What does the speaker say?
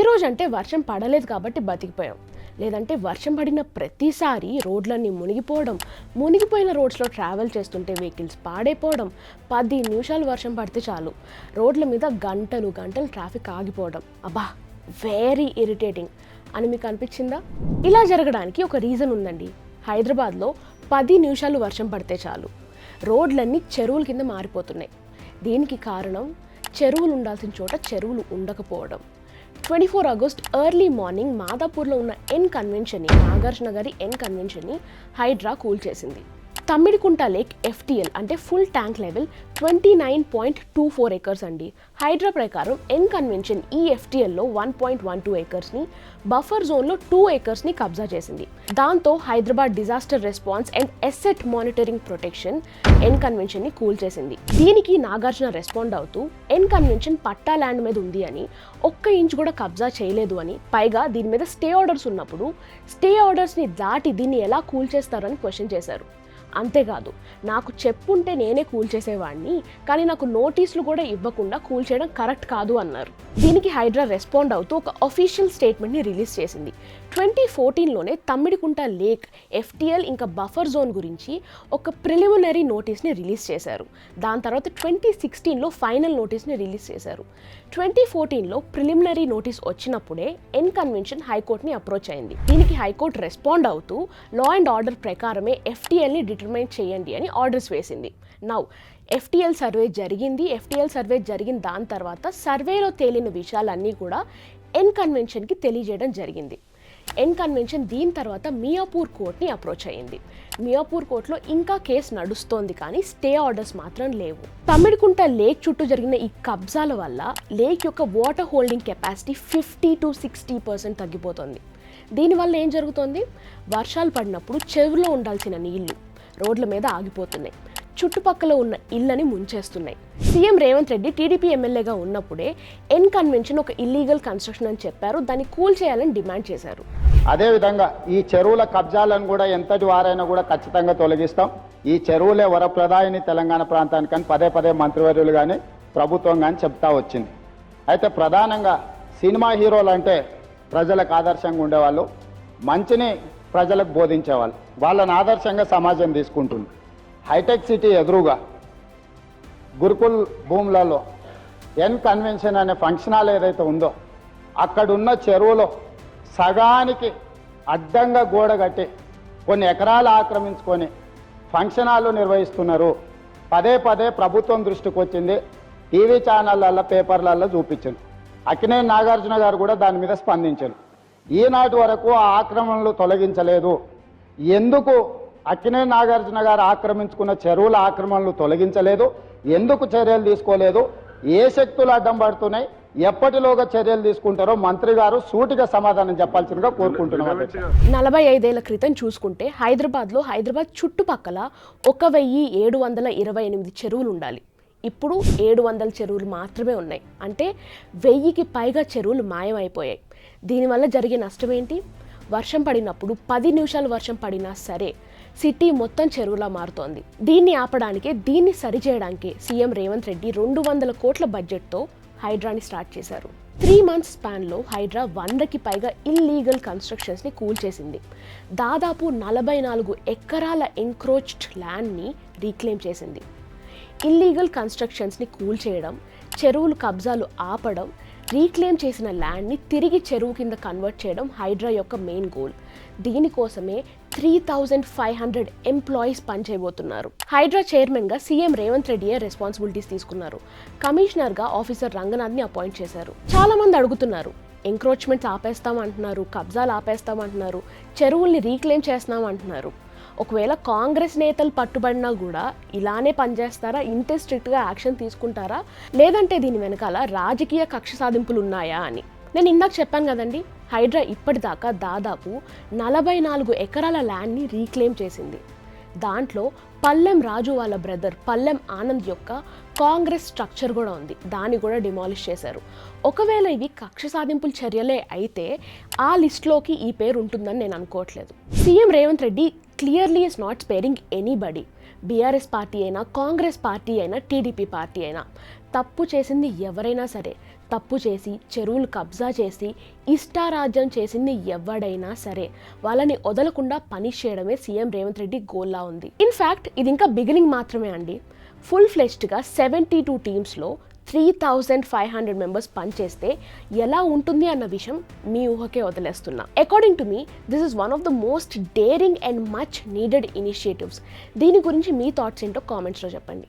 రోజు అంటే వర్షం పడలేదు కాబట్టి బతికిపోయాం, లేదంటే వర్షం పడిన ప్రతిసారి రోడ్లన్నీ మునిగిపోయిన రోడ్స్లో ట్రావెల్ చేస్తుంటే వెహికల్స్ పాడైపోవడం, 10 నిమిషాలు వర్షం పడితే చాలు రోడ్ల మీద గంటలు ట్రాఫిక్ ఆగిపోవడం. అబ్బా, వెరీ ఇరిటేటింగ్ అని మీకు అనిపించిందా? ఇలా జరగడానికి ఒక రీజన్ ఉందండి. హైదరాబాద్లో 10 నిమిషాలు వర్షం పడితే చాలు రోడ్లన్నీ చెరువుల కింద మారిపోతున్నాయి. దీనికి కారణం చెరువులు ఉండాల్సిన చోట చెరువులు ఉండకపోవడం. 24 ఆగస్ట్ ఎర్లీ మార్నింగ్ మాదాపూర్లో ఉన్న ఎన్ కన్వెన్షన్ని, నాగార్జున గారి ఎన్ కన్వెన్షన్ని హైడ్రా కూల్ చేసింది. తమ్మిడికుంట లేక్ FTL అంటే ఫుల్ ట్యాంక్ లెవెల్ 29.24 ఎకర్స్ అండి. హైడ్రా ప్రకారం ఎన్ కన్వెన్షన్ ఈ FTLలో 1.12 ఎకర్స్ని, బఫర్ జోన్లో 2 ఎకర్స్ని కబ్జా చేసింది. దాంతో Hyderabad disaster response and asset monitoring protection N కన్వెన్షన్ని కూల్ చేసింది. దీనికి నాగార్జున రెస్పాండ్ అవుతూ ఎన్ కన్వెన్షన్ పట్టా ల్యాండ్ మీద ఉంది అని, 1 ఇంచ్ కూడా కబ్జా చేయలేదు అని, పైగా దీని మీద స్టే ఆర్డర్స్ ఉన్నప్పుడు స్టే ఆర్డర్స్ని దాటి దీన్ని ఎలా కూల్ చేస్తారని క్వశ్చన్ చేశారు. అంతేకాదు, నాకు చెప్పుంటే నేనే కూల్ చేసేవాడిని, కానీ నాకు నోటీసులు కూడా ఇవ్వకుండా కూల్ చేయడం కరెక్ట్ కాదు అన్నారు. దీనికి హైడ్రా రెస్పాండ్ అవుతూ ఒక అఫీషియల్ స్టేట్మెంట్ని రిలీజ్ చేసింది. 2014లోనే తమ్మిడికుంట లేక్ FTL ఇంకా బఫర్ జోన్ గురించి ఒక ప్రిలిమినరీ నోటీస్ని రిలీజ్ చేశారు. దాని తర్వాత 2016లో ఫైనల్ నోటీస్ని రిలీజ్ చేశారు. 2014లో ప్రిలిమినరీ నోటీస్ వచ్చినప్పుడే ఎన్ కన్వెన్షన్ హైకోర్టుని అప్రోచ్ అయింది. దీనికి హైకోర్టు రెస్పాండ్ అవుతూ లా అండ్ ఆర్డర్ ప్రకారమే FTLని డిటర్మైన్ చేయండి అని ఆర్డర్స్ వేసింది. నౌ FTL సర్వే జరిగిన దాని తర్వాత సర్వేలో తేలిన విషయాలన్నీ కూడా ఎన్ కన్వెన్షన్కి తెలియజేయడం జరిగింది. ఎన్ కన్వెన్షన్ దీని తర్వాత మియాపూర్ కోర్ట్ని అప్రోచ్ అయ్యింది. మియాపూర్ కోర్టులో ఇంకా కేసు నడుస్తోంది, కానీ స్టే ఆర్డర్స్ మాత్రం లేవు. తమ్మిడికుంట లేక్ చుట్టూ జరిగిన ఈ కబ్జాల వల్ల లేక్ యొక్క వాటర్ హోల్డింగ్ కెపాసిటీ 50 to 60% తగ్గిపోతుంది. దీనివల్ల ఏం జరుగుతోంది? వర్షాలు పడినప్పుడు చెరువులో ఉండాల్సిన నీళ్లు రోడ్ల మీద ఆగిపోతున్నాయి, చుట్టుపక్కల ఉన్న ఇళ్ళని ముంచేస్తున్నాయి. సీఎం రేవంత్ రెడ్డి టీడీపీ ఎమ్మెల్యేగా ఉన్నప్పుడే ఎన్ కన్వెన్షన్ ఒక ఇల్లీగల్ కన్స్ట్రక్షన్ అని చెప్పారు, దాన్ని కూల్ చేయాలని డిమాండ్ చేశారు. అదేవిధంగా ఈ చెరువుల కబ్జాలను కూడా ఎంతటి వారైనా కూడా ఖచ్చితంగా తొలగిస్తాం. ఈ చెరువులే వరప్రదాయిని తెలంగాణ ప్రాంతానికి అని పదే మంత్రివర్యులు కానీ ప్రభుత్వం కానీ చెప్తా వచ్చింది. అయితే ప్రధానంగా సినిమా హీరోలు అంటే ప్రజలకు ఆదర్శంగా ఉండేవాళ్ళు, మంచిని ప్రజలకు బోధించేవాళ్ళు. వాళ్ళని ఆదర్శంగా సమాజం తీసుకుంటుంది. హైటెక్ సిటీ ఎదురుగా గురుకుల్ భూములలో ఎన్ కన్వెన్షన్ అనే ఫంక్షన్ హాల్ ఏదైతే ఉందో అక్కడున్న చెరువులో సగానికి అడ్డంగా గోడ కట్టి కొన్ని ఎకరాలు ఆక్రమించుకొని ఫంక్షన్ హాల్ నిర్వహిస్తున్నారు. పదే ప్రభుత్వం దృష్టికి వచ్చింది, టీవీ ఛానళ్ళల్లో పేపర్లలో చూపించింది. అక్కినేని నాగార్జున గారు కూడా దాని మీద స్పందించారు. ఈనాటి వరకు ఆ ఆక్రమణలు తొలగించలేదు. ఎందుకు అక్కినేని నాగార్జున గారు ఆక్రమించుకున్న చెరువుల ఆక్రమణలు తొలగించలేదు? ఎందుకు చర్యలు తీసుకోలేదు? ఏ శక్తులు అడ్డం పడుతున్నాయి? ఎప్పటిలోగా చర్యలు తీసుకుంటారో మంత్రి గారు సూటిగా సమాధానం చెప్పాల్సిందిగా కోరుకుంటున్నాం. 45 ఏళ్ల క్రితం చూసుకుంటే హైదరాబాద్ చుట్టుపక్కల 1728 చెరువులు ఉండాలి. ఇప్పుడు 700 చెరువులు మాత్రమే ఉన్నాయి. అంటే 1000కి పైగా చెరువులు మాయమైపోయాయి. దీనివల్ల జరిగే నష్టం ఏంటి? వర్షం పడినప్పుడు 10 నిమిషాలు వర్షం పడినా సరే సిటీ మొత్తం చెరువులా మారుతోంది. దీన్ని సరిచేయడానికి సీఎం రేవంత్ రెడ్డి 200 కోట్ల బడ్జెట్తో హైడ్రాని స్టార్ట్ చేశారు. 3 months స్పాన్లో హైడ్రా 100కి పైగా ఇల్లీగల్ కన్స్ట్రక్షన్స్ని కూల్ చేసింది. దాదాపు 44 ఎకరాల ఎంక్రోచ్డ్ ల్యాండ్ని రీక్లెయిమ్ చేసింది. ఇల్లీగల్ కన్స్ట్రక్షన్స్ని కూల్ చేయడం, చెరువులు కబ్జాలు ఆపడం, రీక్లెయిమ్ చేసిన ల్యాండ్ని తిరిగి చెరువు కింద కన్వర్ట్ చేయడం హైడ్రా యొక్క మెయిన్ గోల్. దీనికోసమే 3500 ఎంప్లాయీస్ పనిచేయబోతున్నారు. హైడ్రా చైర్మన్గా సీఎం రేవంత్ రెడ్డియే రెస్పాన్సిబిలిటీస్ తీసుకున్నారు. కమిషనర్గా ఆఫీసర్ రంగనాథ్ని అపాయింట్ చేశారు. చాలా మంది అడుగుతున్నారు, ఎంక్రోచ్మెంట్స్ ఆపేస్తామంటున్నారు, కబ్జాలు ఆపేస్తామంటున్నారు, చెరువుల్ని రీక్లెయిమ్ చేస్తున్నామంటున్నారు. ఒకవేళ కాంగ్రెస్ నేతలు పట్టుబడినా కూడా ఇలానే పనిచేస్తారా? ఇంతే స్ట్రిక్ట్గా యాక్షన్ తీసుకుంటారా? లేదంటే దీని వెనకాల రాజకీయ కక్ష సాధింపులు ఉన్నాయా అని. నేను ఇందాక చెప్పాను కదండి, హైడ్రా ఇప్పటిదాకా దాదాపు 44 ఎకరాల ల్యాండ్ని రీక్లెయిమ్ చేసింది. దాంట్లో పల్లెం రాజు వాళ్ళ బ్రదర్ పల్లెం ఆనంద్ యొక్క కాంగ్రెస్ స్ట్రక్చర్ కూడా ఉంది, దాన్ని కూడా డిమాలిష్ చేశారు. ఒకవేళ ఇవి కక్ష సాధింపుల చర్యలే అయితే ఆ లిస్ట్లోకి ఈ పేరు ఉంటుందని నేను అనుకోవట్లేదు. CM Revanth Reddy clearly is not sparing anybody. BRS party అయినా, కాంగ్రెస్ పార్టీ అయినా, టీడీపీ పార్టీ అయినా, తప్పు చేసింది ఎవరైనా సరే తప్పు చేసి చెరువులు కబ్జా చేసి ఇష్టారాజ్యం చేసింది ఎవడైనా సరే వాళ్ళని వదలకుండా పనిష్ చేయడమే సీఎం రేవంత్ రెడ్డి గోల్లా ఉంది. ఇన్ఫ్యాక్ట్ ఇది ఇంకా బిగినింగ్ మాత్రమే అండి. ఫుల్ ఫ్లెష్డ్గా 72 టీమ్స్లో 3500 మెంబర్స్ పనిచేస్తే ఎలా ఉంటుంది అన్న విషయం మీ ఊహకే వదిలేస్తున్నా. అకార్డింగ్ టు మీ this is one of the most daring and much needed initiatives. దీని గురించి మీ థాట్స్ ఏంటో కామెంట్స్లో చెప్పండి.